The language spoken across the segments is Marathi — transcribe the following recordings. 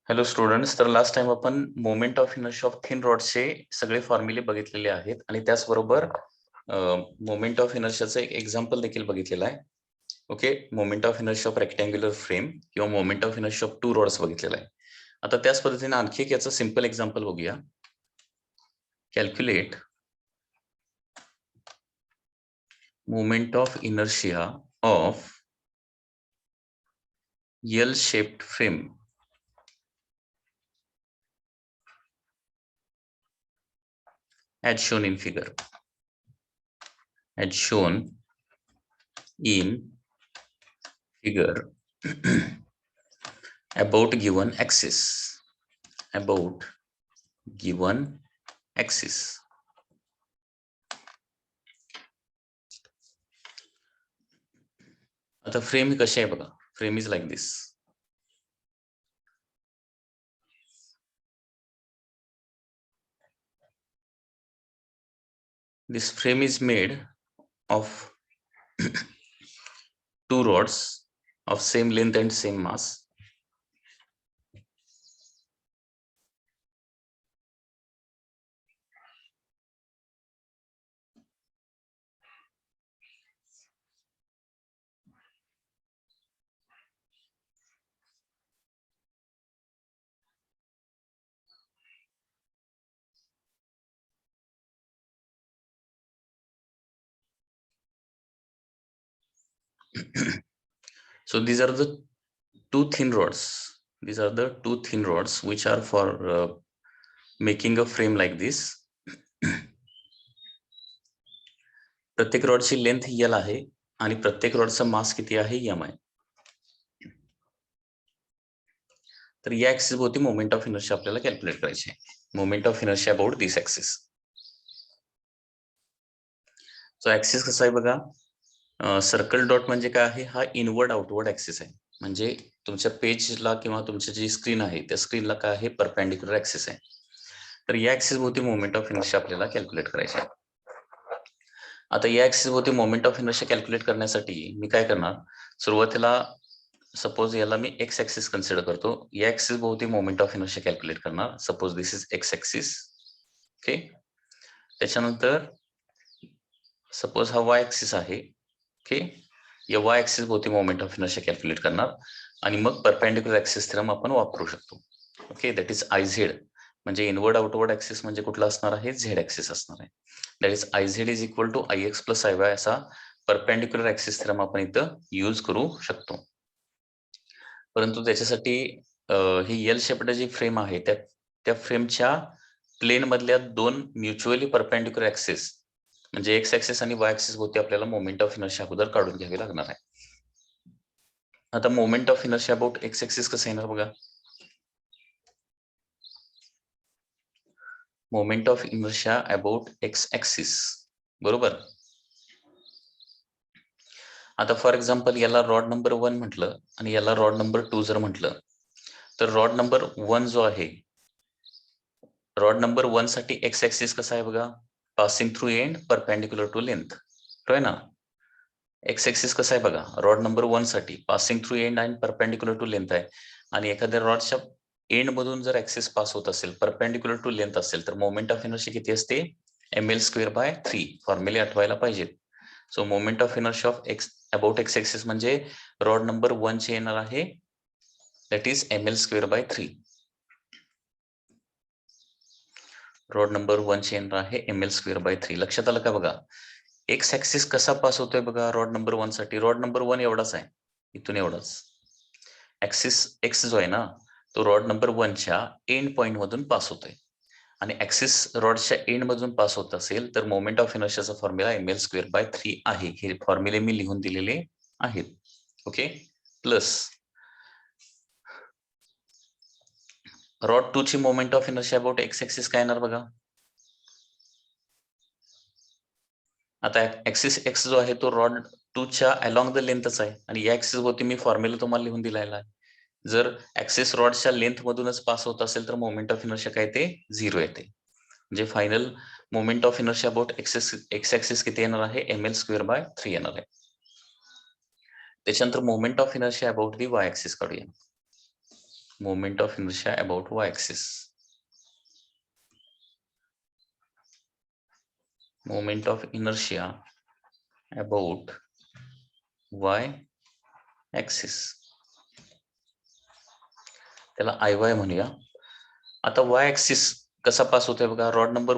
हॅलो स्टुडंट्स, तर लास्ट टाइम आपण moment of inertia of thin रॉड्सचे सगळे फॉर्म्युले बघितलेले आहेत आणि त्याचबरोबर मोमेंट ऑफ इनर्शियाचं एक एक्झाम्पल देखील बघितलेलं आहे. Okay, moment of inertia of rectangular frame किंवा moment of inertia of two rods बघितलेला आहे. आता त्याच पद्धतीने आणखी एक याचं सिंपल एक्झाम्पल बघूया. Calculate moment of inertia of L shaped frame as shown in figure. As shown in figure about given axis. About given axis. आता फ्रेम कशी आहे बघा. Frame is like this. This frame is made of two rods of same length and same mass. So these are the two thin rods. These are the two thin rods which are for making a frame like this. प्रत्येक रॉडची लेंथ L आहे आणि प्रत्येक रॉडचा मास किती आहे M आहे. तर या ऍक्सिस भोवती मोमेंट ऑफ इनर्शिया आपल्याला कॅल्क्युलेट करायची आहे. Moment of inertia about this axis. So axis कसा आहे बघा. सर्कल डॉट म्हणजे काय आहे, हा इनवर्ड आउटवर्ड ऍक्सिस आहे. म्हणजे तुमच्या पेजला किंवा तुमची जी स्क्रीन आहे त्या स्क्रीनला काय आहे, परपेंडिक्युलर ऍक्सिस आहे. तर या ऍक्सिस भोवती मोमेंट ऑफ इनर्शिया आपल्याला कॅल्क्युलेट करायची आहे. आता या ऍक्सिस भोवती मोमेंट ऑफ इनर्शिया कॅल्क्युलेट करण्यासाठी मी काय करणार, सुरुवातीला सपोज याला मी एक्स ऍक्सिस कन्सिडर करतो. या ऍक्सिस भोवती मोमेंट ऑफ इनर्शिया कॅल्क्युलेट करणार. Suppose this is X axis. Okay, त्याच्यानंतर सपोज हा वाय ऍक्सिस आहे. ओके, या वाय ऍक्सिस भोवती मोमेंट ऑफ इनर्शिया कॅल्क्युलेट करणार आणि मग परपेंडिक्युलर ऍक्सिस थेरम आपण वापरू शकतो. Okay, that is I Z. म्हणजे इनवर्ड आउटवर्ड ऍक्सिस म्हणजे कुठला असणार आहे, झेड ऍक्सिस असणार आहे. That is I Z is equal to I X plus I Y असा परपेंडिक्युलर ऍक्सिस थेरम आपण इथं यूज करू शकतो. परंतु त्याच्यासाठी ही एल शेप्ड जी फ्रेम आहे त्या फ्रेमच्या प्लेन मधल्या दोन म्युच्युअली परपेंडिक्युलर ऍक्सिस म्हणजे एक्स ऍक्सिस आणि वाय ऍक्सिस भोवती आपल्याला मोमेंट ऑफ इनर्शिया अगोदर काढून घ्यावी लागणार आहे. आता moment of inertia about X axis कसं येणार बघा. Moment of inertia about X axis बरोबर. आता फॉर एक्झाम्पल याला रॉड नंबर 1 म्हटलं आणि याला रॉड नंबर 2 जर म्हटलं तर रॉड नंबर 1 जो आहे, रॉड नंबर 1 साठी एक्स ऍक्सिस कसा आहे बघा, passing through end perpendicular to length. आहे ना. एक्स ऍक्सिस कसा आहे बघा, रॉड नंबर 1 साठी पासिंग थ्रू एंड आणि परपेंडिक्युलर टू लेंथ आहे. आणि एखाद्या रॉडच्या एंड मधून जर ऍक्सिस पास होत असेल, परपेंडिक्युलर टू लेंथ असेल, तर मोमेंट ऑफ इनर्शिया किती असते, ml²/3. फॉर्म्युले आठवायला पाहिजेत. So moment of inertia of x about X axis म्हणजे रॉड नंबर 1 चे येणार आहे, that is ml²/3. Rod number 1 चे येणार आहे ml²/3. लक्षात आलं का बघा. एक्स ऍक्सिस कसा पास होतोय बघा रॉड नंबर 1 साठी. रॉड नंबर 1 एवढाच आहे, इथून एवढाच. ऍक्सिस एक्स जो आहे ना, तो रॉड नंबर 1 च्या एंड पॉइंट मधून पास होतोय आणि ऍक्सिस रॉडच्या एंड मधून पास होत असेल तर मोमेंट ऑफ इनर्शियाचा फॉर्म्युला ml²/3 आहे. हे फॉर्म्युले मी लिहून दिलेले आहेत. ओके, प्लस रॉड 2 ची moment of inertia about X axis काय येणार बघा. आता ऍक्सिस एक्स जो आहे तो रॉड 2 च्या अलॉंग द लेंथच आहे आणि या ऍक्सिस भोवती मी फॉर्म्युला तुम्हाला लिहून दिलेला आहे. जर ऍक्सिस रॉडच्या लेंथ मधूनच पास होत असेल तर मोमेंट ऑफ इनर्शिया काय ते 0 येते. म्हणजे final moment of inertia about X axis किती येणार आहे, ml²/3 येणार आहे. त्याच्यानंतर moment of inertia about the Y axis काढूया. Moment of inertia about y axis. Moment of inertia about y axis, त्याला IY म्हणूया. आता y एक्सिस कसा पास होतोय बघा. रॉड नंबर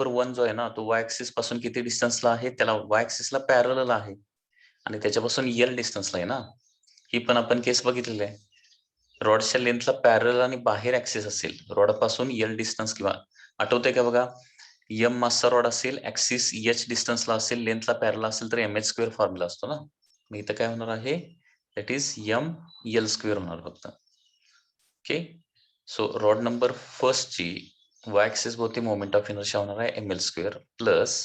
1 जो आहे ना, तो y एक्सिस पासून किती डिस्टन्सला आहे, त्याला y एक्सिसला पॅरलल आहे आणि त्याच्यापासून L डिस्टन्सला आहे ना. ही पण आपण केस बघितलेली आहे. रॉडच्या लेंथला पॅरलल आणि बाहेर ऍक्सिस असेल, रॉड पासून L डिस्टन्स, किंवा आठवतंय का बघा, M मासचा रॉड असेल, ऍक्सिस H डिस्टन्सला असेल, लेंथला पॅरलल असेल तर MH² फॉर्म्युला असतो ना. मग इथं काय होणार आहे, दॅट इज ML² होणार फक्त. ओके, सो रॉड नंबर फर्स्टची y ऍक्सिस भोवती मोमेंट ऑफ इनर्शिया होणार आहे ML² प्लस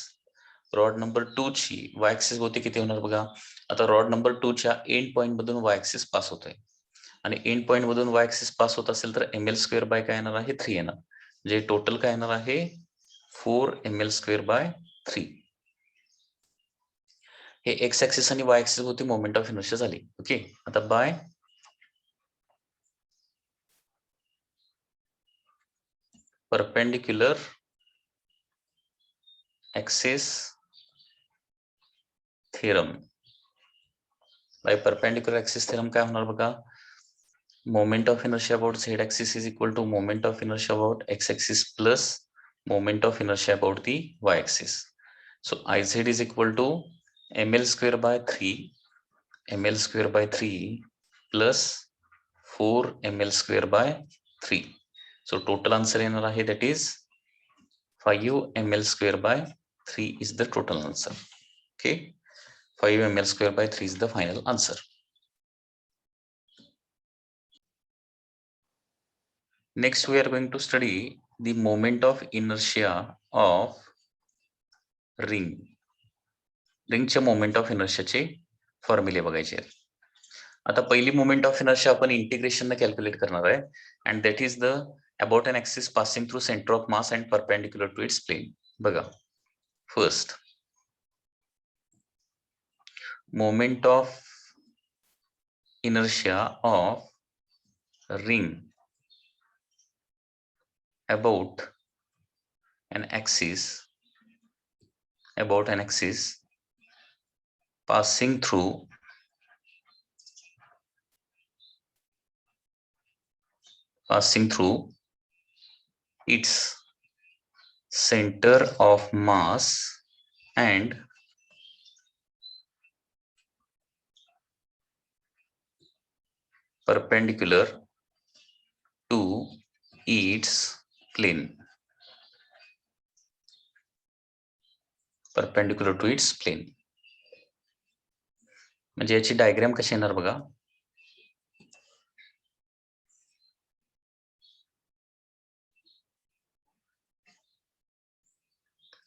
रॉड नंबर 2 ची y ऍक्सिस भोवती किती होणार बघा. आता रॉड नंबर 2 च्या एंड पॉइंट मधून y ऍक्सिस पास होतोय आणि एंड पॉइंट मधून y ऍक्सिस पास होत असेल तर ML² बाय काय येणार आहे, 3 येणार. म्हणजे टोटल काय येणार आहे, 4 ML² बाय 3. हे x ऍक्सिस आणि y ऍक्सिस भोवती मोमेंट ऑफ इनर्शिया झाली. ओके, आता by perpendicular axis theorem. By perpendicular axis theorem काय होणार बघा, moment of inertia about z axis is equal to moment of inertia about x axis plus moment of inertia about the y axis. So Iz is equal to ML² by 3 plus 4 ML² by 3. So total answer येणार आहे, that is 5 ML² by 3 is the total answer. Okay, 5 ML² by 3 is the final answer. Next we are going to study the moment of inertia of ring. रिंगच्या मोमेंट ऑफ इनर्शियाचे फॉर्म्युले बघायचे आहेत. आता पहिली मोमेंट ऑफ इनर्शिया आपण इंटिग्रेशन कॅल्क्युलेट करणार आहे, and that is the about an axis passing through centre of mass and perpendicular to its plane. बघा, first moment of inertia of ring about an axis passing through its center of mass and perpendicular to its plane. Perpendicular to its plane. म्हणजे याची डायग्राम कशी येणार बघा.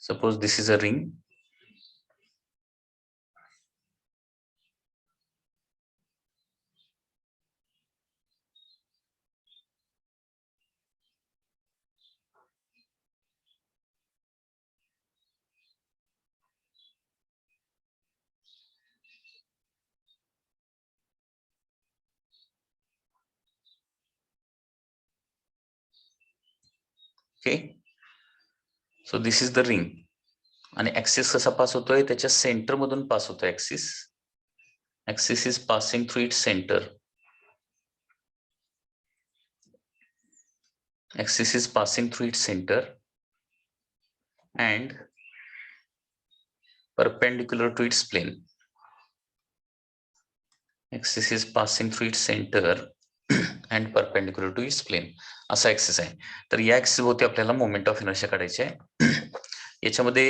Suppose this is a ring. Okay, so this is the ring आणि ऍक्सिस कसा पास होतोय, त्याच्या सेंटर मधून पास होतोय axis. Axis is passing through its centre. Axis is passing through its center and perpendicular to its plane. Axis is passing through its center and perpendicular to its plane. असा ऍक्सिस आहे. तर या ऍक्सिस होती आपल्याला मोमेंट ऑफ इनर्शिया काढायची आहे. याच्यामध्ये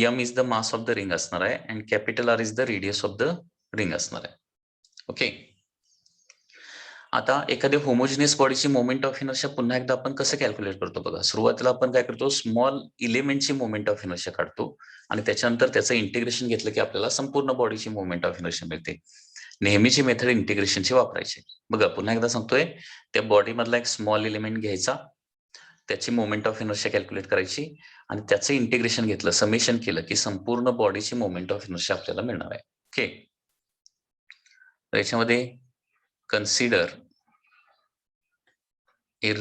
M is the mass of the ring असणार आहे and capital R is the radius of the ring असणार आहे. ओके, आता एखाद्या होमोजिनियस बॉडीची मोमेंट ऑफ इनर्शिया पुन्हा एकदा आपण कसं कॅल्क्युलेट करतो बघा. सुरुवातीला आपण काय करतो, स्मॉल इलेमेंटची मोमेंट ऑफ इनर्शिया काढतो आणि त्याच्यानंतर त्याचं इंटिग्रेशन घेतलं की आपल्याला संपूर्ण बॉडीची मोमेंट ऑफ इनर्शिया मिळते. नेहमीची मेथड इंटिग्रेशनची वापरायची. बघा पुन्हा एकदा सांगतोय, त्या बॉडी मधला एक स्मॉल एलिमेंट घ्यायचा, त्याची मोमेंट ऑफ इनर्शिया कॅल्क्युलेट करायची आणि त्याचं इंटिग्रेशन घेतलं, समेशन केलं की संपूर्ण बॉडीची मोमेंट ऑफ इनर्शिया आपल्याला मिळणार आहे. ओके, याच्यामध्ये consider a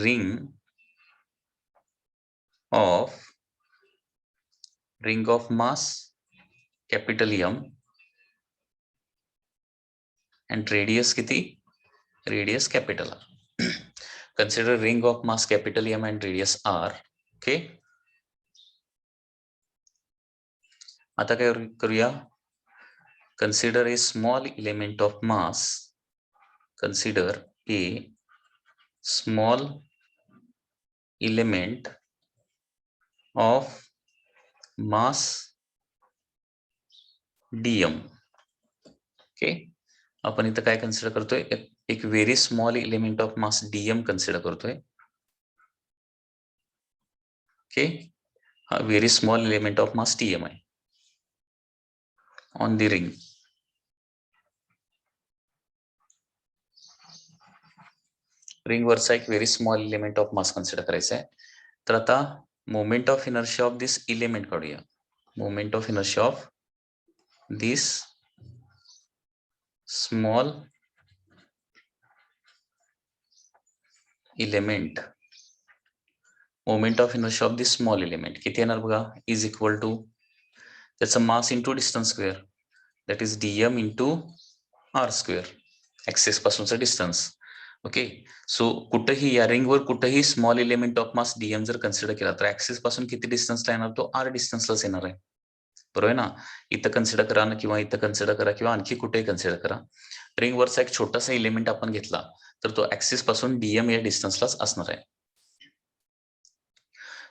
ring of mass capital M and radius किती? Radius capital R. Consider ring of mass capital M and radius R. Okay. आता काय करूया? Consider a small element of mass. Consider a small element of mass dm. ओके, आपण इथं काय कन्सिडर करतोय? एक very small element of mass DM consider करतोय. ओके, हा very small element of mass DM आहे ऑन द रिंग. रिंग वरचा एक very small element of mass consider करायचा आहे. तर आता moment of inertia of this element काढूया. Moment of inertia of this small element, moment of inertia of this small element किती येणार बघा? इज इक्वल टू त्याचा mass into distance square, that is DM into R square, axis पासूनचा डिस्टन्स. ओके, सो कुठेही या रिंगवर कुठेही small element of mass DM जर कन्सिडर केला तर ऍक्सिस पासून किती डिस्टन्सला येणार? तो आर डिस्टन्सलाच येणार आहे. बरोबर आहे ना? इथं कन्सिडर करा ना, किंवा इथं कन्सिडर करा, किंवा आणखी कुठेही कन्सिडर करा. रिंग वरचा एक छोटासा एलिमेंट आपण घेतला तर तो ऍक्सिस पासून डीएम या डिस्टन्सलाच असणार आहे.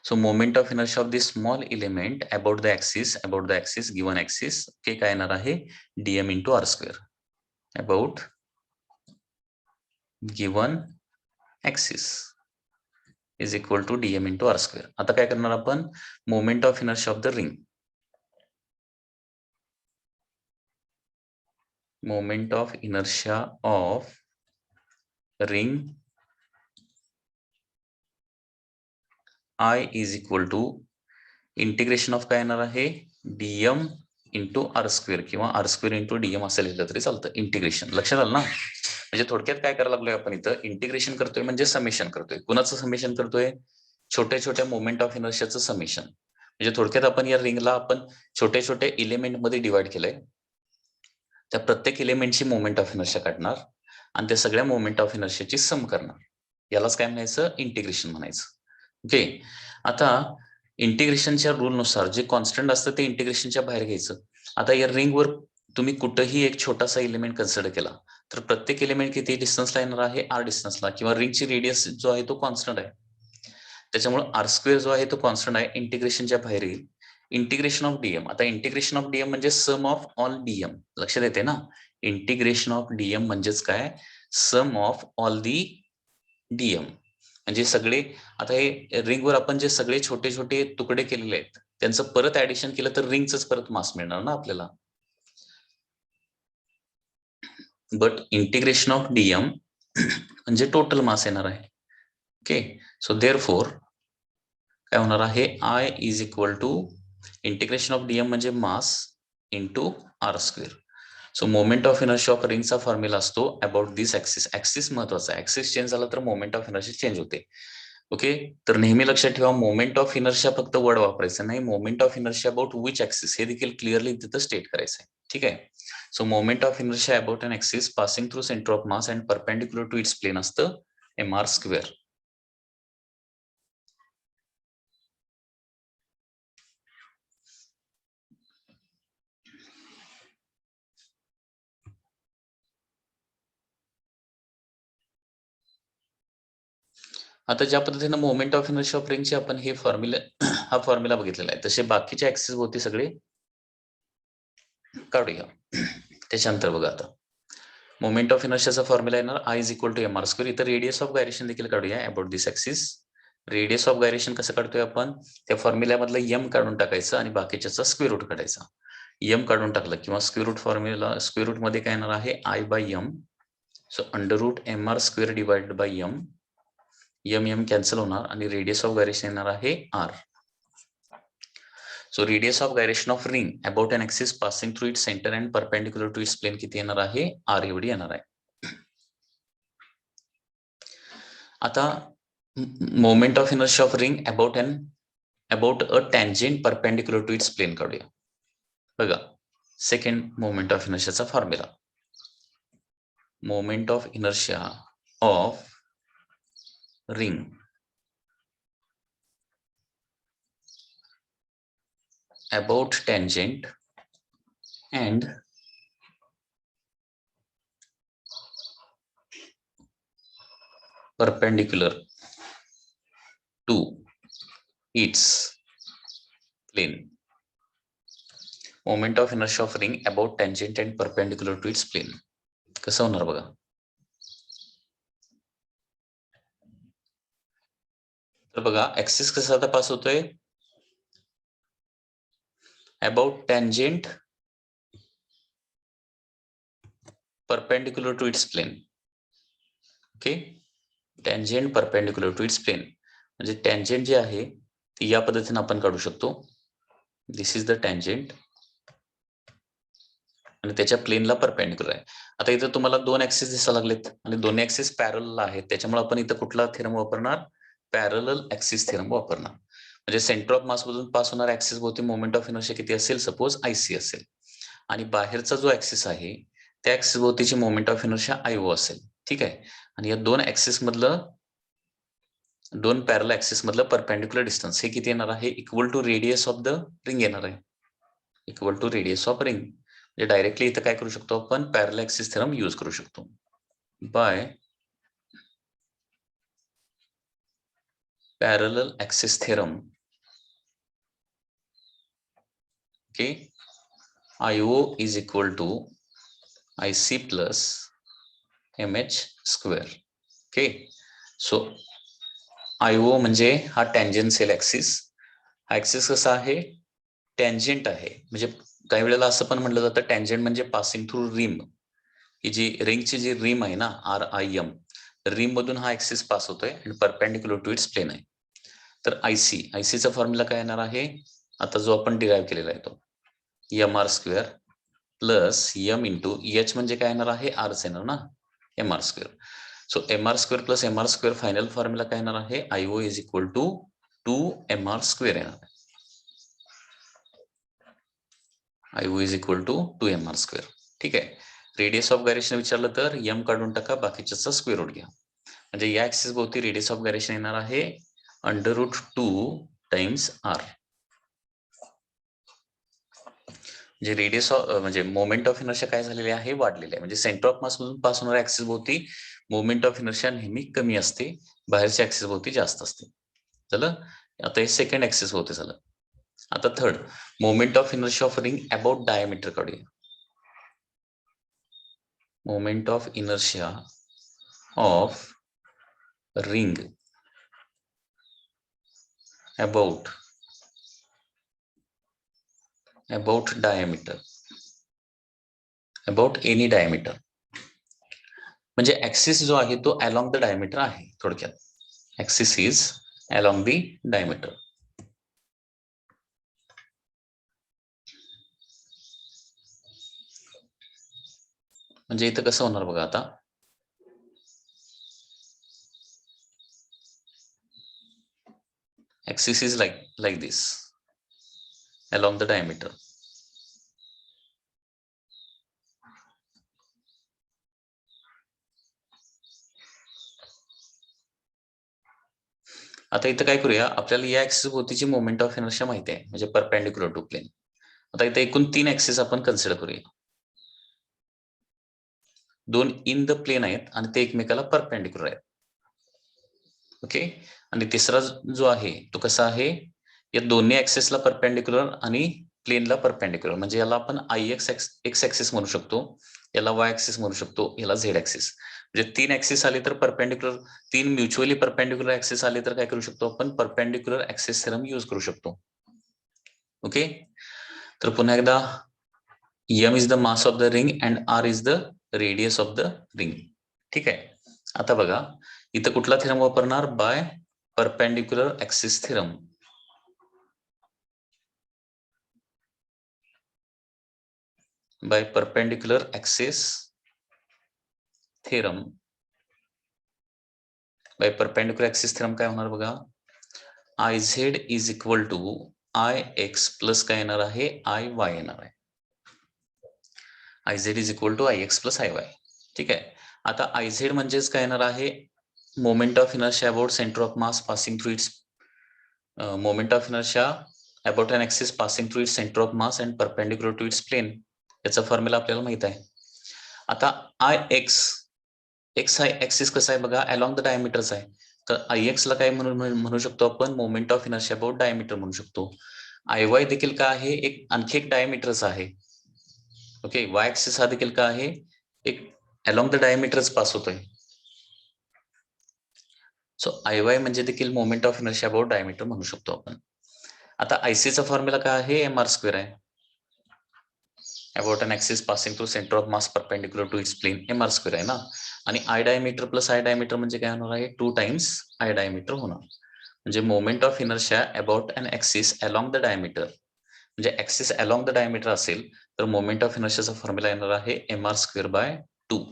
So moment of inertia of this small element about the axis given axis के काय येणार आहे? dm into r square about given axis is equal to dm into r square. आता काय करणार आपण? moment of inertia of the ring, moment of inertia of ring I is equal to integration of काय येणार आहे? डीएम इंटू आर स्क्वेअर किंवा आर स्क्वेअर इंटू डीएम असं लिहिलं तरी चालतं. इंटिग्रेशन लक्षात आलं ना? म्हणजे थोडक्यात काय करायला लागलोय आपण इथं? इंटिग्रेशन करतोय म्हणजे समेशन करतोय. कुणाचं समेशन करतोय? छोट्या छोट्या मोमेंट ऑफ इनर्शियाचं समेशन. म्हणजे थोडक्यात आपण या रिंगला आपण छोट्या छोट्या एलिमेंट मध्ये डिवाइड केलंय. त्या प्रत्येक एलिमेंटची मोमेंट ऑफ इनर्शिया काढणार आणि त्या सगळ्या मोमेंट ऑफ इनर्शियाची सम करणार. यालाच काय म्हणायचं? इंटिग्रेशन म्हणायचं. ओके, आता इंटिग्रेशनच्या रूल नुसार जे कॉन्स्टंट असतं ते इंटिग्रेशनच्या बाहेर घ्यायचं. आता या रिंगवर तुम्ही कुठेही एक छोटासा एलिमेंट कन्सिडर केला तर प्रत्येक एलिमेंट किती डिस्टन्सला येणार आहे? आर डिस्टन्सला, किंवा रिंगची रेडियस जो आहे तो कॉन्स्टंट आहे. त्याच्यामुळे आर स्क्वेअर जो आहे तो कॉन्स्टंट आहे, इंटिग्रेशनच्या बाहेर येईल. इंटिग्रेशन ऑफ डीएम, आता इंटिग्रेशन ऑफ डीएम म्हणजे सम ऑफ ऑल डीएम. लक्षात येते ना? इंटिग्रेशन ऑफ डीएम म्हणजेच काय? सम ऑफ ऑल दी डीएम. म्हणजे सगळे, आता हे रिंगवर आपण जे सगळे छोटे छोटे तुकडे केलेले आहेत त्यांचं परत ऍडिशन केलं तर रिंगच परत मास मिळणार ना आपल्याला. बट इंटिग्रेशन ऑफ डीएम म्हणजे टोटल मास येणार आहे. ओके, सो देअरफॉर काय होणार आहे? I is equal to integration of DM म्हणजे mass into R square. So moment of inertia of रिंगचा फॉर्म्युला असतो अबाउट दिस ऍक्सिस. ऍक्सिस महत्वाचा आहे, ऍक्सिस चेंज झाला तर मोमेंट ऑफ इनर्शिया चेंज होते. ओके, तर नेहमी लक्षात ठेवा मोमेंट ऑफ इनर्शिया फक्त वर्ड वापरायचं नाही, moment of inertia about which axis हे देखील क्लिअरली तिथं स्टेट करायचं आहे. ठीक आहे, so moment of inertia about an axis passing through centre of mass and perpendicular to its plane असतं mr स्क्वेअर. आता ज्या पद्धतीने मोमेंट ऑफ इनर्शिया ऑफ रिंगचे आपण हे हा फॉर्म्युला बघितलेला आहे, तसे बाकीचे ऍक्सिस होते सगळे काढूया. त्याच्यानंतर बघा आता मोमेंट ऑफ इनर्शियाचा फॉर्म्युला येणार I is equal to mr square. इथं रेडियस ऑफ गायरेशन देखील काढूया about this axis. Radius of gyration कसं काढतोय आपण? त्या फॉर्म्युल्यामधलं एम काढून टाकायचं आणि बाकीच्याचा स्क्वेअर रूट काढायचा. एम काढून टाकलं किंवा square root formula, square root मध्ये काय येणार आहे? I by M. So under root mr square divided by M. M cancel होणार आणि रेडियस ऑफ गायरेशन येणार आहे R. So radius of gyration of ring about an axis passing through its centre and perpendicular to its plane किती येणार आहे? आर एवढी येणार आहे. आता moment of inertia of ring about a tangent perpendicular to its plane काढूया. बघा, सेकंड मोमेंट ऑफ इनर्शियाचा formula. Moment of inertia of ring about tangent and perpendicular to its plane. Moment of inertia of ring about tangent and perpendicular to its plane. कसं होणार बघा. तर बघा, ऍक्सिस कसा आता पास होतोय, about tangent perpendicular to its plane. Okay, tangent perpendicular to its plane. म्हणजे टँजेंट जे आहे ती या पद्धतीने आपण काढू शकतो. दिस इज द टँजेंट आणि त्याच्या प्लेनला परपेंडिक्युलर आहे. आता इथं तुम्हाला दोन ऍक्सिस दिसायला लागलेत आणि दोन्ही ऍक्सिस पॅरलल आहेत. त्याच्यामुळे आपण इथं कुठला थेरम वापरणार, पॅरलल ऍक्सिस थेरम वापरणार. म्हणजे सेंटर ऑफ मास मधून पास होणारा ऍक्सिस भोवती मोमेंट ऑफ इनर्शिया किती असेल, सपोज आयसी असेल, आणि बाहेरचा जो ऍक्सिस आहे त्या ऍक्सिस भोवतीची मोमेंट ऑफ इनर्शिया आयओ असेल. ठीक आहे. आणि या दोन ऍक्सिस मधलं, दोन पॅरल ऍक्सिस मधलं परपेंडिक्युलर डिस्टन्स हे किती येणार आहे, equal to radius of the ring येणार आहे. Equal to radius of ring. म्हणजे डायरेक्टली इथं काय करू शकतो आपण, पॅरल ऍक्सिस थेरम यूज करू शकतो. By parallel axis theorem, okay, IO is equal to IC plus MH square. Okay, so IO म्हणजे हा टँजेन्शियल ऍक्सिस. हा ऍक्सिस कसा आहे, टँजेंट आहे. म्हणजे काही वेळेला असं पण म्हटलं जातं टँजेंट म्हणजे पासिंग थ्रू रिम, की जी रिंगची जी रिम आहे ना, RIM, रिम मधून हा ऍक्सिस पास होतोय आणि परपेंडिक्युलर टू इट्स प्लेन आहे. तर आयसीचा फॉर्म्युला काय येणार आहे, आता जो आपण डिराईव्ह केलेला आहे तो MR square plus M into H म्हणजे काय येणार आहे, आरच येणार ना, MR square. So MR square plus MR square final formula काय येणार आहे, IO is equal to 2MR square येणार आहे. IO is equal to 2MR square. ठीक आहे. रेडियस ऑफ गायरेशन विचारलं तर M काढून टाका, बाकीच्याचा स्क्वेअर रूट घ्या. म्हणजे या ऍक्सिस भोवती रेडियस ऑफ गायरेशन येणार आहे √2 टाइम्स R. म्हणजे रेडियस ऑफ म्हणजे मोमेंट ऑफ इनर्शिया काय झालेली आहे, वाढलेली आहे. म्हणजे सेंटर ऑफ मास मधून पास होणाऱ्या ऍक्सिस भोवती मोमेंट ऑफ इनर्शिया नेहमी कमी असते, बाहेरच्या ऍक्सिस भोवती जास्त असते. झालं. आता हे सेकंड ऍक्सिस भोवती झालं. आता third, moment of inertia of ring about diameter काढूया. Moment of inertia of ring about diameter, about any diameter. म्हणजे ऍक्सिस जो आहे तो अलॉंग द डायमीटर आहे. थोडक्यात axis is along the diameter. म्हणजे इथं कसं होणार बघा, आता axis is like this along the diameter. आता इथं काय करूया, आपल्याला या ऍक्सिस भोवतीची मोमेंट ऑफ इनर्शिया माहिती आहे, म्हणजे परपेंडिक्युलर टू प्लेन. आता इथे एकूण 3 ऍक्सिस आपण कन्सिडर करूया. 2 इन द प्लेन आहेत आणि ते एकमेकाला परपेंडिक्युलर आहेत. ओके. आणि तिसरा जो आहे तो कसा आहे, या दोन्ही ऍक्सिसला परपेंडिक्युलर आणि प्लेनला परपेंडिक्युलर. म्हणजे याला आपण IX एक्स ऍक्सिस म्हणू शकतो, याला Y ऍक्सिस म्हणू शकतो, याला Z ऍक्सिस. म्हणजे 3 ऍक्सिस आले तर परपेंडिक्युलर, 3 म्युच्युअली परपेंडिक्युलर ऍक्सिस आले तर काय करू शकतो आपण, परपेंडिक्युलर ऍक्सिस थेरम यूज करू शकतो. ओके. तर पुन्हा एकदा, M is the mass of the ring and R is the radius of the ring. ठीक आहे. आता बघा, इथं कुठला थेरम वापरणार, by perpendicular axis theorem. By perpendicular axis theorem by perpendicular axis theorem काय होणार बघा, IZ is equal to IX plus काय येणार आहे, IY येणार आहे. IZ is equal to IX plus IY. ठीक आहे. आता IZ म्हणजेच काय येणार आहे, moment of inertia about centre of mass passing through its moment of inertia about an axis passing through its centre of mass and perpendicular to its plane. याचा फॉर्म्युला आपल्याला माहित आहे. आता एक्स हा ऍक्सिस कसा आहे बघा, अलॉंग द डायमीटरच आहे. तर IX ला काय म्हणू शकतो आपण, moment of inertia about diameter म्हणू शकतो. IY देखील काय आहे, एक आणखी एक डायमीटरच आहे. ओके, वाय ऍक्सिस हा देखील काय आहे, एक अलॉंग द डायमीटरच पास होतोय. सो IY म्हणजे देखील moment of inertia about diameter म्हणू शकतो आपण. आता IC चा फॉर्म्युला काय आहे, mr² आहे. About an axis passing through centre of mass perpendicular to its plane, mr² आहे ना. आणि I diameter plus I diameter म्हणजे काय होणार आहे, 2 टाइम्स I डायमीटर होणार. म्हणजे moment of inertia about an axis along the diameter, म्हणजे ऍक्सिस अलॉंग द डायमीटर असेल तर मोमेंट ऑफ इनर्शियाचा फॉर्म्युला येणार आहे mr²/2.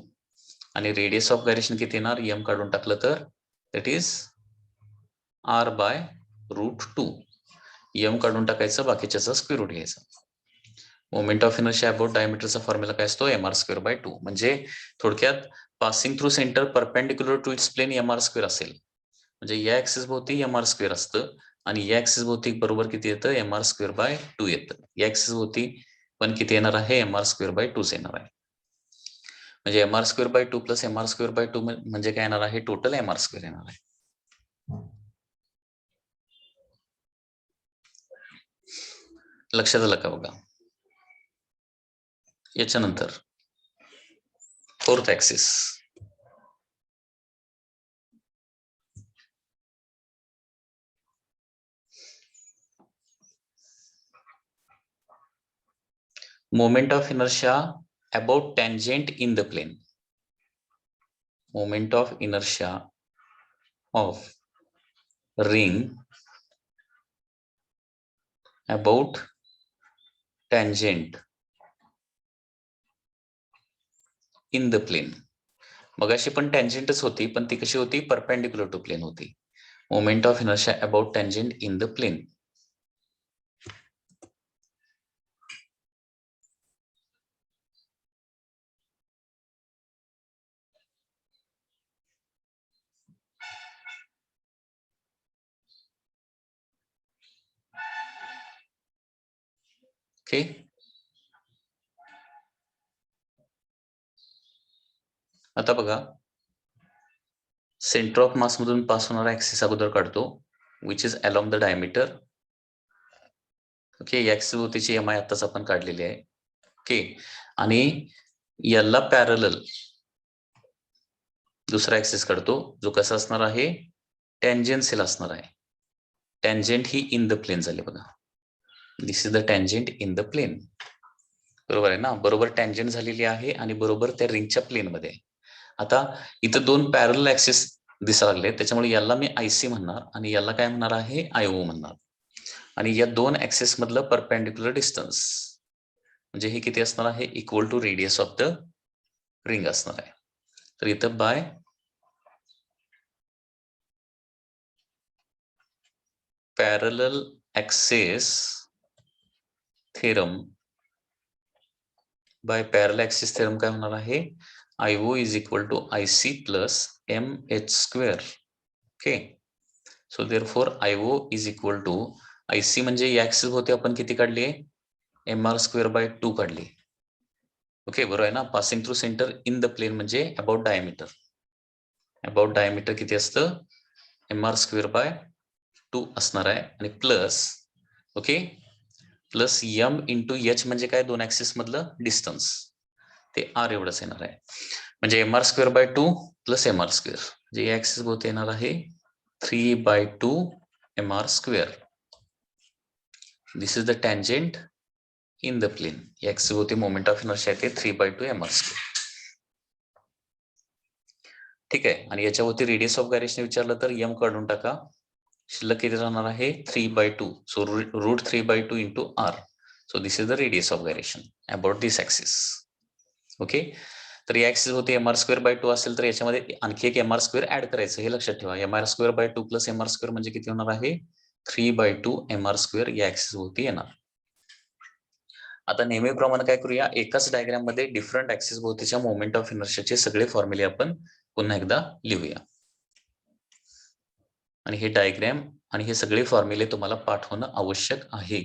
आणि रेडियस ऑफ गायरेशन किती येणार, m काढून टाकलं तर दॅट इज r/√2. m काढून टाकायचं, बाकीच्याचा स्क्वेअर रूट घ्यायचा. मोमेंट ऑफ इनर्शिया अबाउट डायमीटरचा फॉर्म्युला काय असतो, mr²/2. म्हणजे थोडक्यात passing through centre perpendicular to its plane mr² असेल. म्हणजे या ऍक्सिस भोवती mr² असतं आणि या ऍक्सिस भोवती बरोबर किती येतं, mr²/2 येतं. या ऍक्सिस भोवती पण किती येणार आहे, mr²/2 येणार आहे. म्हणजे mr²/2 प्लस mr²/2 म्हणजे काय येणार आहे, टोटल mr² येणार आहे. लक्षात आलं का बघा. याच्यानंतर fourth axis, moment of inertia about tangent in the plane. Moment of inertia of ring about tangent in the plane. मगाशी पण tangentच होती, पण ती कशी होती, परपेंडिक्युलर टू प्लेन होती. Moment of inertia about tangent in the plane. Okay. आता बघा, सेंटर ऑफ मास मधून पास होणारा ऍक्सिस अगोदर काढतो, which is along the diameter. Okay, या ऍक्सिस भोवतीची MI आताच आपण काढलेली आहे. ओके, आणि याला पॅरलल दुसरा ऍक्सिस काढतो, जो कसा असणार आहे, टँजेन्शियल असणार आहे. टँजेंट ही इन द प्लेन झाली बघा. This is the tangent in the plane. बरोबर आहे ना, बरोबर टँजेंट झालेली आहे आणि बरोबर त्या रिंगच्या प्लेन मध्ये. आता इथं 2 पॅरल ऍक्सिस दिसायला लागले, त्याच्यामुळे याला मी IC म्हणणार आणि याला काय म्हणणार आहे, IO म्हणणार. आणि या 2 ऍक्सिस मधलं परपेंडिक्युलर डिस्टन्स म्हणजे हे किती असणार आहे, equal to radius of the ring असणार आहे. तर इथं by parallel axis theorem, by parallel axis theorem काय होणार आहे, IO is equal to IC plus MH². Okay, so therefore IO is equal to IC म्हणजे या ऍक्सिस होते आपण किती काढली, mr²/2 काढली. ओके, बरोबर आहे ना. Passing through centre in the plane म्हणजे अबाउट डायमीटर. अबाउट डायमीटर किती असतं, mr²/2 असणार आहे. आणि plus okay, plus m into H म्हणजे काय, 2 ऍक्सिस मधलं डिस्टन्स, ते R एवढंच येणार आहे. म्हणजे mr²/2 प्लस mr², म्हणजे या ऍक्सिस भोवती येणार आहे 3/2 mr². This is the tangent in the plane. या ऍक्सिस भोवती मोमेंट ऑफ इनर्शिया आहे 3/2 mr². ठीक आहे. आणि याच्यावरती रेडियस ऑफ गायरेशन विचारलं तर m काढून टाका, शिल्लक किती राहणार आहे, 3/2. So √3/2 into R. So this is the radius of gyration about this axis. Okay, तर ही ऍक्सिस होती mr²/2 असेल तर याच्यामध्ये आणखी एक mr² ऍड करायचं, हे लक्षात ठेवा. mr²/2 प्लस mr² म्हणजे किती होणार आहे? 3/2 mr² या ऍक्सिस होती येणार. आता नेहमीप्रमाणे काय करूया, एकाच डायग्राम मध्ये डिफरंट ऍक्सिस भोवतीच्या मोमेंट ऑफ इनर्शियाचे सगळे फॉर्म्युले आपण पुन्हा एकदा लिहूया. आणि हे डायग्राम आणि हे सगळे फॉर्म्युले तुम्हाला पाठ होणं आवश्यक आहे.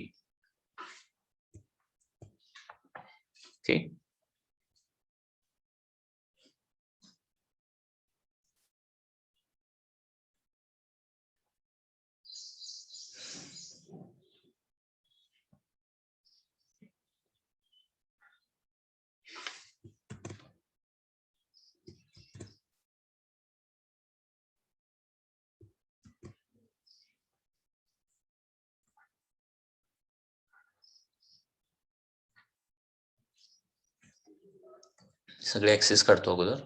ओके. सगळे ऍक्सिस काढतो अगोदर.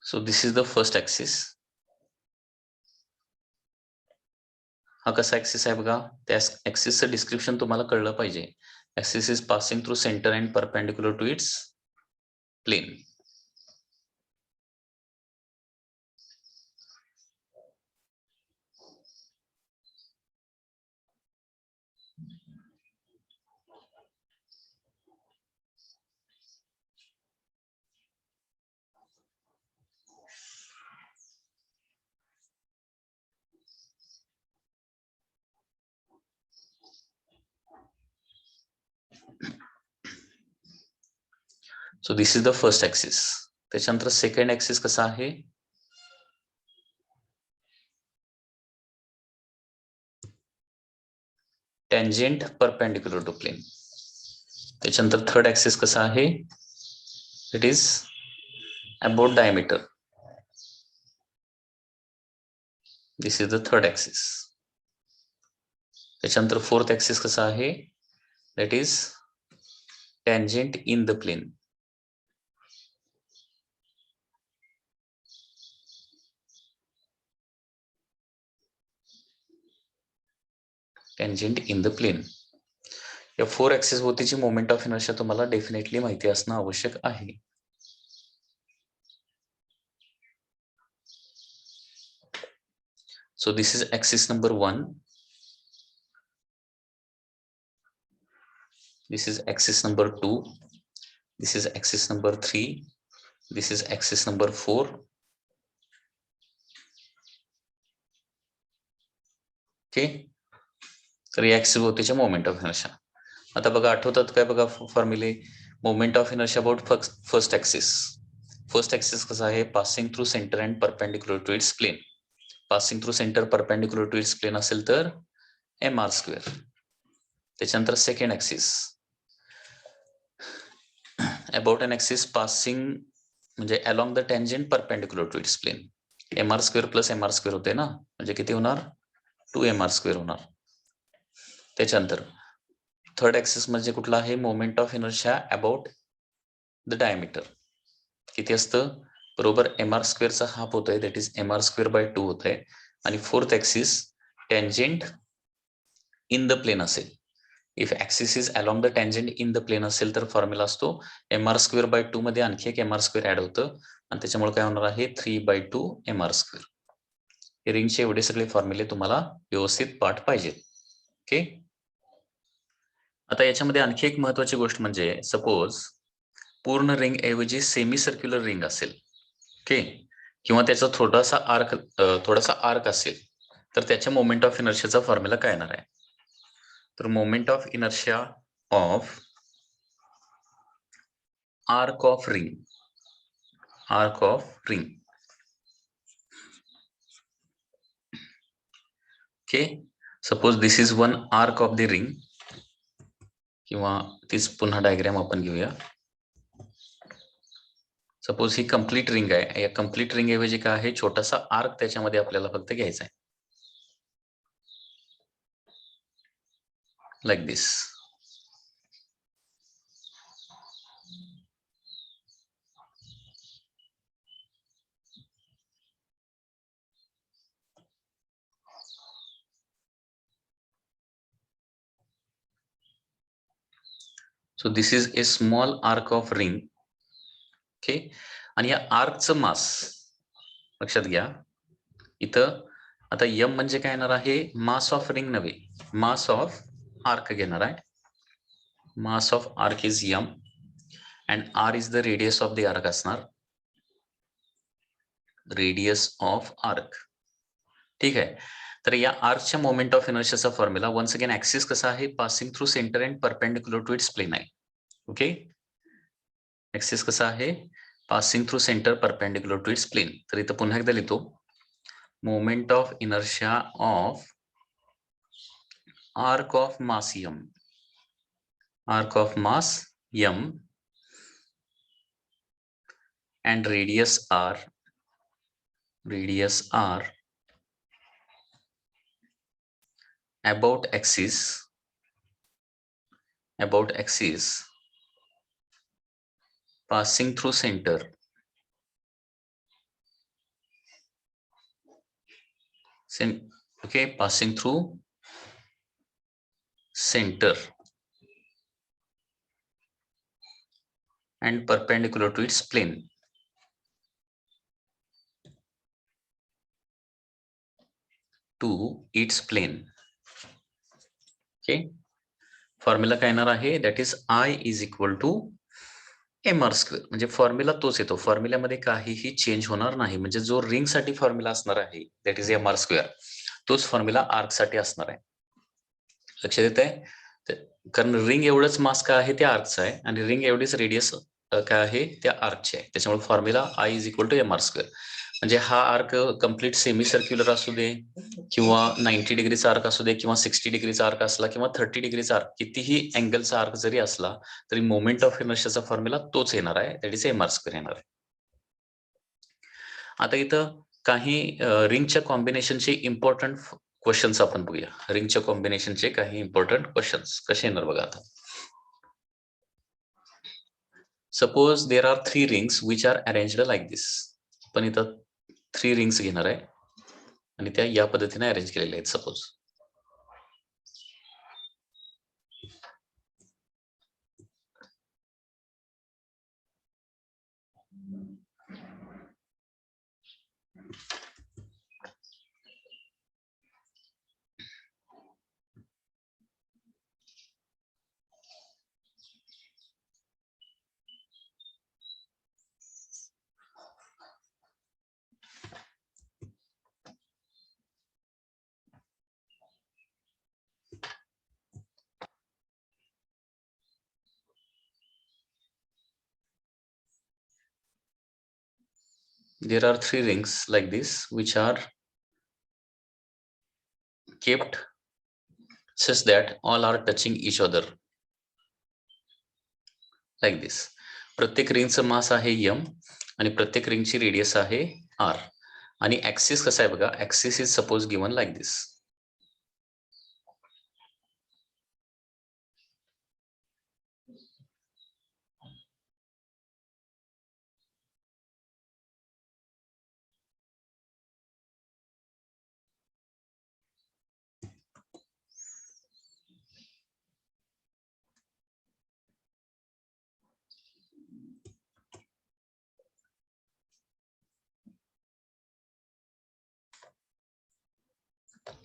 So this is the first axis. हा कसा ऍक्सिस आहे बघा, त्या ऍक्सिसचं डिस्क्रिप्शन तुम्हाला कळलं पाहिजे. Axis is passing through centre and perpendicular to its plane. So this is the first axis. त्याच्यानंतर सेकंड ऍक्सिस कसा आहे, टँजेंट परपेंडिक्युलर टू प्लेन. त्याच्यानंतर थर्ड ऍक्सिस कसा आहे, it is about diameter. This is the third axis. त्याच्यानंतर फोर्थ ऍक्सिस कसा आहे, that is tangent in the plane. Tangent in the plane. या 4 ऍक्सिस भोवतीची मोमेंट ऑफ इनर्शिया तुम्हाला डेफिनेटली माहिती असणं आवश्यक आहे. So this is axis number 1. This is axis number 2. This is axis number 3. This is axis number 4. Okay. तर या ऍक्सिस भोवतीच्या मोमेंट ऑफ इनर्शिया. आता बघा, आठवतात काय बघा फॉर्म्युले, moment of inertia about first axis. First axis कसा आहे, passing through centre and perpendicular to its plane. Passing through centre perpendicular to its plane असेल तर mr². त्याच्यानंतर second axis about an axis passing म्हणजे along the tangent perpendicular to its plane. mr² plus mr² होते ना, म्हणजे किती होणार, 2mr² होणार. त्याच्यानंतर थर्ड ऍक्सिस म्हणजे कुठला आहे, moment of inertia about the diameter. किती असतं, बरोबर mr² चा हाफ होतोय, दॅट इज mr²/2 होतंय. आणि fourth axis tangent in the plane असेल. If axis is along the tangent in the plane असेल तर फॉर्म्युला असतो mr²/2 मध्ये आणखी एक mr² ऍड होतं आणि त्याच्यामुळे काय होणार आहे, 3/2 mr². हे रिंगचे एवढे सगळे फॉर्म्युले तुम्हाला व्यवस्थित पाठ पाहिजेत. ओके. आता याच्यामध्ये आणखी एक महत्वाची गोष्ट म्हणजे, सपोज पूर्ण रिंग ऐवजी सेमी सर्क्युलर रिंग असेल, ओके, किंवा त्याचा थोडासा आर्क असेल, तर त्याच्या मोमेंट ऑफ इनर्शियाचा फॉर्म्युला काय येणार आहे. तर moment of inertia of arc of ring. Okay. Suppose this is one arc of the ring, किंवा तीच पुन्हा डायग्राम आपण घेऊया. सपोज ही कंप्लीट रिंग आहे. या कंप्लीट रिंग ऐवजी काय आहे, छोटासा आर्क त्याच्यामध्ये आपल्याला फक्त घ्यायचा आहे, like this. So this is a small arc of ring. Okay. आणि या आर्कचं मास लक्षात घ्या. इथं आता यम म्हणजे काय येणार आहे, मास ऑफ रिंग नव्हे, मास ऑफ आर्क घेणार आहे. Mass of arc is M and R is the radius of the arc असणार, रेडियस ऑफ आर्क. ठीक आहे. तर या आर्कच्या मोमेंट ऑफ इनर्शियाचा फॉर्म्युला वन्स अगेन ऍक्सिस कसा आहे, passing through centre and perpendicular to its plane आहे. ओके. ऍक्सिस कसा आहे, passing through centre perpendicular to its plane. तर इथं पुन्हा एकदा लिहितो, moment of inertia of arc of mass m, arc of mass m and radius r about axis passing through center okay, passing through center and perpendicular to its plane. Okay. Formula काय येणार आहे, that is I is equal to mr square. म्हणजे फॉर्म्युला तोच येतो, फॉर्म्युल्यामध्ये काहीही चेंज होणार नाही. म्हणजे जो रिंग साठी फॉर्म्युला असणार आहे दॅट इज mr स्क्वेअर, तोच फॉर्म्युला आर्क साठी असणार आहे. लक्षात येत आहे, कारण रिंग एवढंच मास काय आहे त्या आर्कचा आहे आणि रिंग एवढीच रेडियस काय आहे त्या आर्कची आहे. त्याच्यामुळे formula I is equal to mr square. म्हणजे हा आर्क कम्प्लीट सेमी सर्क्युलर असू दे किंवा 90 डिग्रीचा आर्क असू दे किंवा 60 डिग्रीचा आर्क असला किंवा 30 डिग्रीचा आर्क, कितीही अँगलचा आर्क जरी असला तरी मोमेंट ऑफ इनर्शियाचा फॉर्म्युला तोच येणार आहे, दॅट इज mr स्क्वेअर येणार आहे. आता इथं काही रिंगच्या कॉम्बिनेशनचे इम्पॉर्टंट क्वेश्चन्स आपण बघूया. रिंगच्या कॉम्बिनेशनचे काही इम्पॉर्टंट क्वेश्चन्स कसे येणार बघा. आता suppose there are 3 rings which are arranged like this. पण इथं 3 रिंग्स घेणार आहे आणि त्या या पद्धतीने अरेंज केलेल्या आहेत. Suppose there are 3 rings like this which are kept such that all are touching each other like this. प्रत्येक रिंगचं मास आहे m आणि प्रत्येक रिंगची रेडियस आहे r आणि ऍक्सिस कसा आहे बघा, axis is suppose given like this.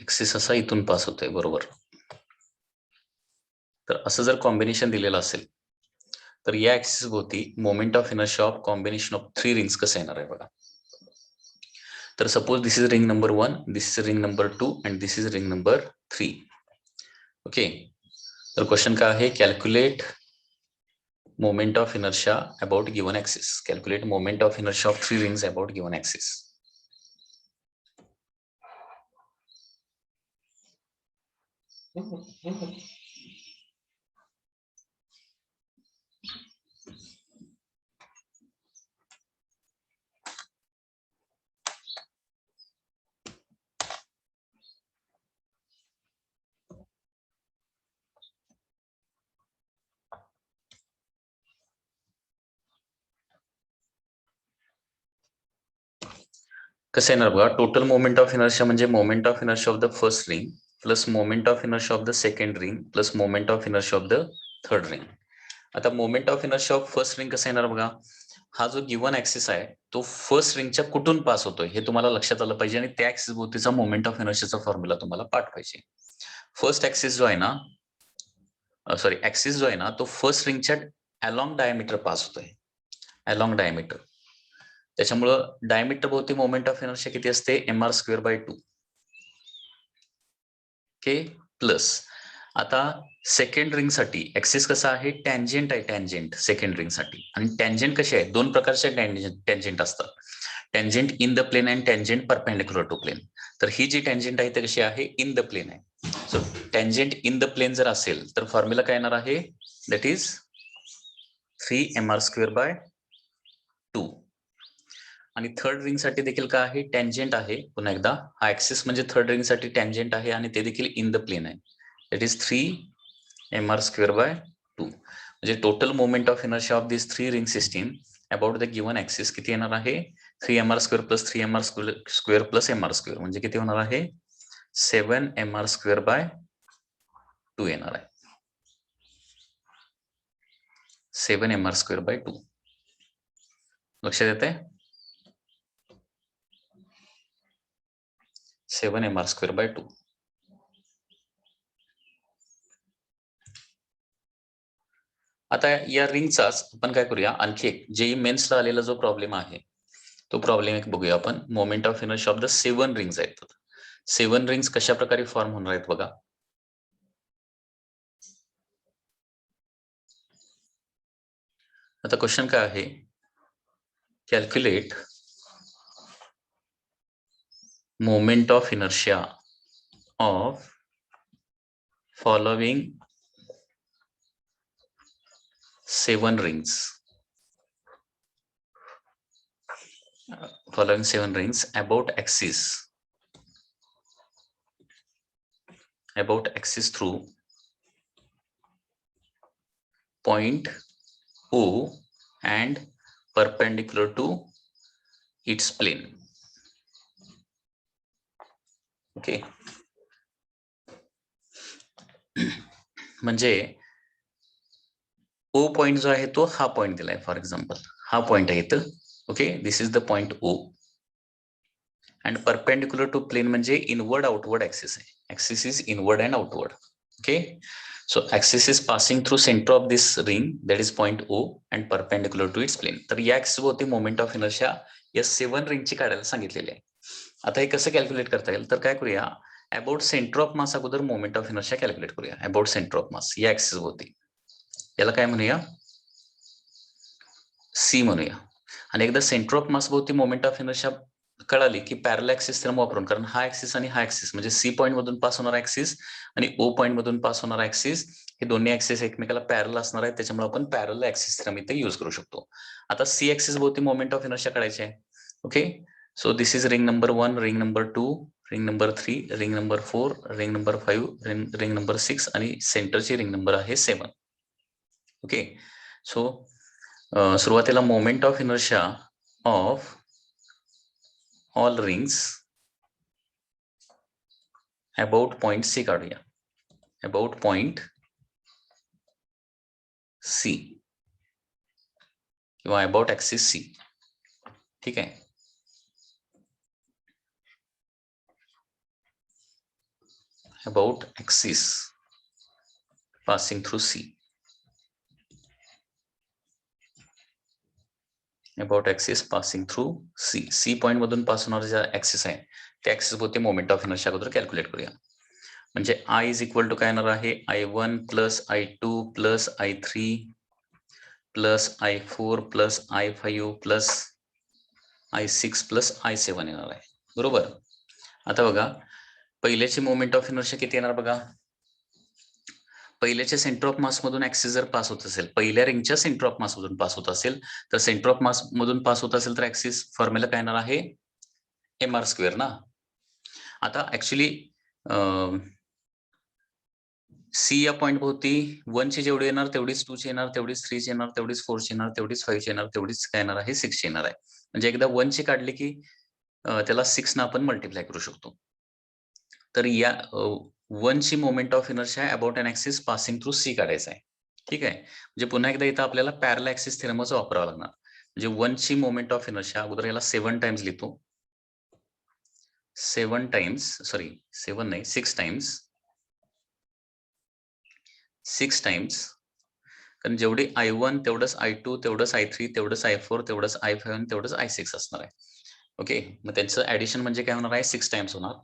Axis असा इथून पास होतोय बरोबर. तर असं जर कॉम्बिनेशन दिलेलं असेल तर या ऍक्सिस भोवती moment of inertia of combination of 3 rings कसं येणार आहे बघा. तर suppose this is ring number 1, this is ring number 2 and this is ring number 3. Okay. तर क्वेश्चन काय आहे, calculate moment of inertia about given axis. Calculate moment of inertia of 3 rings about given axis. कसं येणार बघा, टोटल मोमेंट ऑफ इनर्शिया म्हणजे moment of inertia of the first ring plus moment of inertia of the second ring plus moment of inertia of the third ring. आता moment of inertia of first ring कसं येणार बघा, हा जो गिव्हन ऍक्सिस आहे तो फर्स्ट रिंगच्या कुठून पास होतोय हे तुम्हाला लक्षात आलं पाहिजे आणि त्या ऍक्सिस भोवतीचा मोमेंट ऑफ इनर्शियाचा फॉर्म्युला तुम्हाला पाठ पाहिजे. फर्स्ट ऍक्सिस जो आहे ना, सॉरी ऍक्सिस जो आहे ना तो फर्स्ट रिंगच्या अलॉंग डायमीटर पास होतोय, अलॉंग डायमीटर. त्याच्यामुळं डायमीटर भोवती मोमेंट ऑफ इनर्शिया किती असते, mr²/2. ओके प्लस आता सेकंड रिंग साठी ऍक्सिस कसा आहे, टँजेंट आहे, टँजेंट सेकंड रिंग साठी. आणि टँजेंट कसे आहे, दोन प्रकारचे टँजेंट असतात, tangent in the plane and tangent perpendicular to plane. तर ही जी टँजेंट आहे ती कशी आहे, इन द प्लेन आहे. So tangent in the plane जर असेल तर फॉर्म्युला काय येणार आहे, दॅट इज 3mr²/2. आणि थर्ड रिंग साठी देखील काय आहे, टँजेंट आहे. पुन्हा एकदा हा ऍक्सिस म्हणजे थर्ड रिंग साठी टँजेंट आहे आणि ते देखील इन द प्लेन आहे, दॅट इज 3mr²/2. म्हणजे total moment of inertia of this 3 ring system about the given axis किती येणार आहे, 3mr² + 3mr² + mr². म्हणजे किती होणार आहे, 7mr²/2 येणार आहे, 7mr²/2. लक्षात येते, 7mr²/2. आता या रिंगचाच आपण काय करूया, आणखी एक जेई मेन्सला आलेला जो प्रॉब्लेम आहे तो प्रॉब्लेम एक बघूया आपण. Moment of inertia of the 7 rings आहेत. 7 रिंग्स कशा प्रकारे फॉर्म होणार आहेत बघा. आता क्वेश्चन काय आहे, calculate moment of inertia of following 7 rings. Following 7 rings about axis through point O and perpendicular to its plane. Okay. म्हणजे O पॉइंट जो आहे तो हा पॉइंट दिलाय, फॉर एक्झाम्पल हा पॉइंट आहे इथं. Okay, this is the point O and perpendicular to plane म्हणजे इनवर्ड आउटवर्ड ऍक्सिस आहे. Axis is inward and outward. Okay, so axis is passing through center of this ring, that is point O, and perpendicular to its plane. तर या ऍक्सिस भोवती मोमेंट ऑफ इनर्शिया या 7 रिंगची काढायला सांगितलेली आहे. आता हे कसं कॅल्क्युलेट करता येईल, तर काय करूया, अबाउट सेंटर ऑफ मास अगोदर मोमेंट ऑफ इनर्शिया कॅल्क्युलेट करूया. अबाउट सेंटर ऑफ मास या ऍक्सिस भोवती, याला काय म्हणूया, सी म्हणूया. आणि एकदा सेंटर ऑफ मास भोवती मोमेंट ऑफ इनर्शिया कळाली की पॅरल ऍक्सिस थेरम वापरून, कारण हा ऍक्सिस आणि हा ऍक्सिस म्हणजे सी पॉईंट मधून पास होणारा ऍक्सिस आणि ओ पॉईंट मधून पास होणारा ऍक्सिस हे दोन्ही ऍक्सिस एकमेकाला पॅरल असणार आहेत, त्याच्यामुळे आपण पॅरल ऍक्सिस थेरम इथे यूज करू शकतो. आता सी ऍक्सिस भोवती मोमेंट ऑफ इनर्शिया काढायची आहे. Okay, so this is ring number 1, ring number 2, ring number 3, ring number 4, ring number 5, ring number 6 आणि सेंटरची रिंग नंबर आहे 7. ओके, सो सुरुवातीला moment of inertia of all rings about point C काढूया. अबाउट पॉइंट सी किंवा अबाउट ऍक्सिस सी. ठीक आहे, about axis passing through C. About axis passing through C. C point मधून पास होणारा जे ऍक्सिस आहे त्या ऍक्सिस भोवती मोमेंट ऑफ इनर्शिया अगोदर कॅल्क्युलेट करूया. म्हणजे I इज इक्वल टू काय येणार आहे, I1 + I2 + I3 + I4 + I5 + I6 + I7 येणार आहे, बरोबर. आता बघा, पहिल्याची मोमेंट ऑफ इनर्शिया किती येणार बघा. पहिल्याच्या सेंटर ऑफ मास मधून ऍक्सिस जर पास होत असेल, पहिल्या रिंगच्या सेंटर ऑफ मास मधून पास होत असेल, तर सेंटर ऑफ मास मधून पास होत असेल तर ऍक्सिस फॉर्म्युला काय येणार आहे, mr² ना. आता ऍक्च्युली सी या पॉइंट भोवती 1 ची जेवढी येणार तेवढीच 2 ची येणार, तेवढीच 3 ची येणार, तेवढीच 4 ची येणार, तेवढीच 5 ची येणार, तेवढीच काय येणार आहे, 6 ची येणार आहे. म्हणजे एकदा 1 ची काढली की त्याला 6 न आपण मल्टिप्लाय करू शकतो. तर या 1 ची moment of inertia about an axis passing through C काढायचा आहे. ठीक आहे. म्हणजे पुन्हा एकदा इथं आपल्याला पॅरलल ऍक्सिस थेरमच वापरावा लागणार. म्हणजे 1 ची मोमेंट ऑफ इनर्शिया अगोदर याला 7 टाइम्स लिहितो. 7 टाइम्स, सॉरी 7 नाही 6 टाइम्स. 6 टाइम्स. कारण जेवढी I1 तेवढंच I2 तेवढंच I3 तेवढंच I4 तेवढंच I5 तेवढंच I6 असणार आहे. ओके, मग त्यांचं ऍडिशन म्हणजे काय होणार आहे 6 टाइम्स होणार.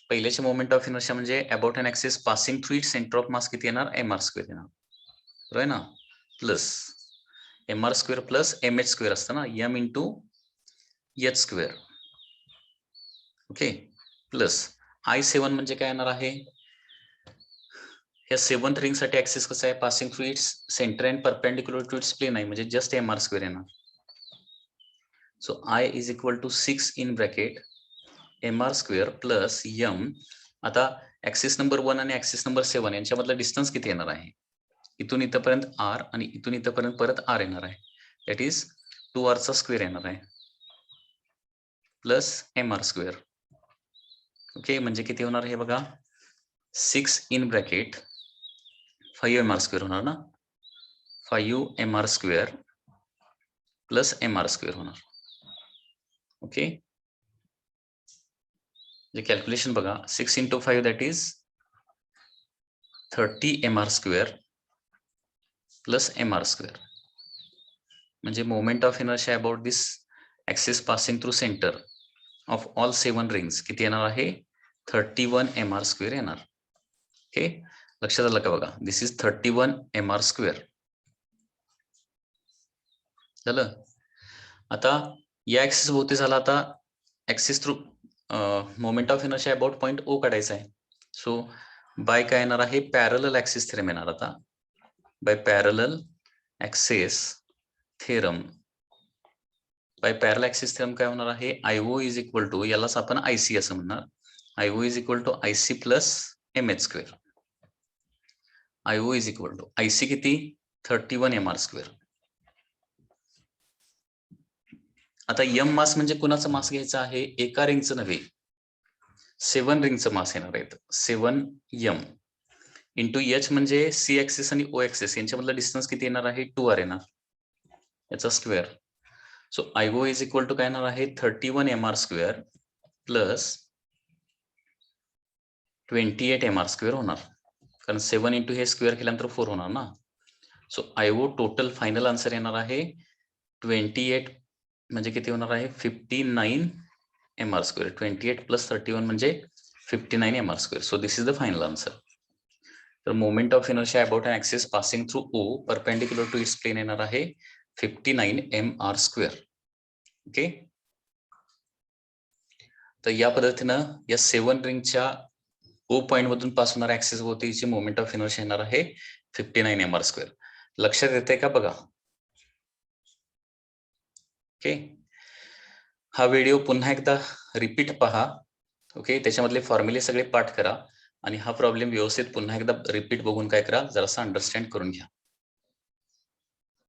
पहिल्याचे मोमेंट ऑफ इनर्शिया म्हणजे about an axis passing through its centre of मास किती येणार mr स्क्वेअर येणार. बरोबर आहे ना, plus mr square plus mh square असतं ना, m into h square. Okay, plus I7 म्हणजे काय येणार आहे, या 7th रिंग साठी ऍक्सिस कसं आहे passing through its centre and perpendicular to its plane आहे म्हणजे जस्ट mr स्क्वेअर येणार. So I is equal to 6 in bracket mr square plus m. आता ऍक्सिस नंबर 1 आणि ऍक्सिस नंबर 7 यांच्यामधला डिस्टन्स किती येणार आहे, इथून इथपर्यंत r आणि इथून इथपर्यंत परत r येणार आहे. दॅट इज 2r चा स्क्वेअर येणार आहे प्लस mr स्क्वेअर. ओके, म्हणजे किती होणार हे बघा 6 इन ब्रॅकेट 5mr स्क्वेअर होणार ना, 5mr square plus mr square होणार. ओके, कॅल्क्युलेशन बघा 6 into 5 that is 30mr square plus mr square. म्हणजे moment of inertia about this axis passing through centre of all 7 rings किती येणार आहे 31mr स्क्वेअर येणार. ओके, लक्षात आलं का बघा, दिस इज 31mr स्क्वेअर. झालं. आता या ऍक्सिस भोवती झाला, आता axis through moment of inertia about point O काढायचा आहे. सो बाय काय येणार आहे पॅरलल ऍक्सिस थेरम येणार. आता by parallel axis theorem, by parallel axis theorem काय होणार आहे IO इज इक्वल टू, यालाच आपण IC असं म्हणणार, IO is equal to IC plus MH square. IO is equal to IC किती 31mr स्क्वेअर. आता m मास म्हणजे कुणाचं मास घ्यायचं आहे, एका रिंगचं नव्हे 7 रिंगचं मास येणार आहे. 7m इंटू h म्हणजे C ऍक्सिस आणि O ऍक्सिस यांच्यामधला डिस्टन्स किती येणार आहे 2r येणार, याचा square. So IO is equal to काय येणार आहे 31mr square plus 28mr square होणार, कारण 7 इंटू हे स्क्वेअर केल्यानंतर 4 होणार ना. So IO total final answer येणार आहे 28 म्हणजे किती होणार आहे 59mr स्क्वेअर. 28 प्लस 31 म्हणजे 59mr square. So this is the final answer. तर moment of inertia about an axis passing through O perpendicular to its plane येणार आहे 59mr स्क्वेअर. ओके, तर या पद्धतीनं या 7 रिंगच्या O पॉइंट मधून पास होणाऱ्या ऍक्सिस भोवतीची मोमेंट ऑफ इनर्शिया येणार आहे 59mr स्क्वेअर. लक्षात येते का बघा. ओके, हा व्हिडिओ पुन्हा एकदा रिपीट पहा. ओके, त्याच्यामधले फॉर्म्युले सगळे पाठ करा आणि हा प्रॉब्लेम व्यवस्थित पुन्हा एकदा रिपीट बघून काय करा जरासा अंडरस्टँड करून घ्या.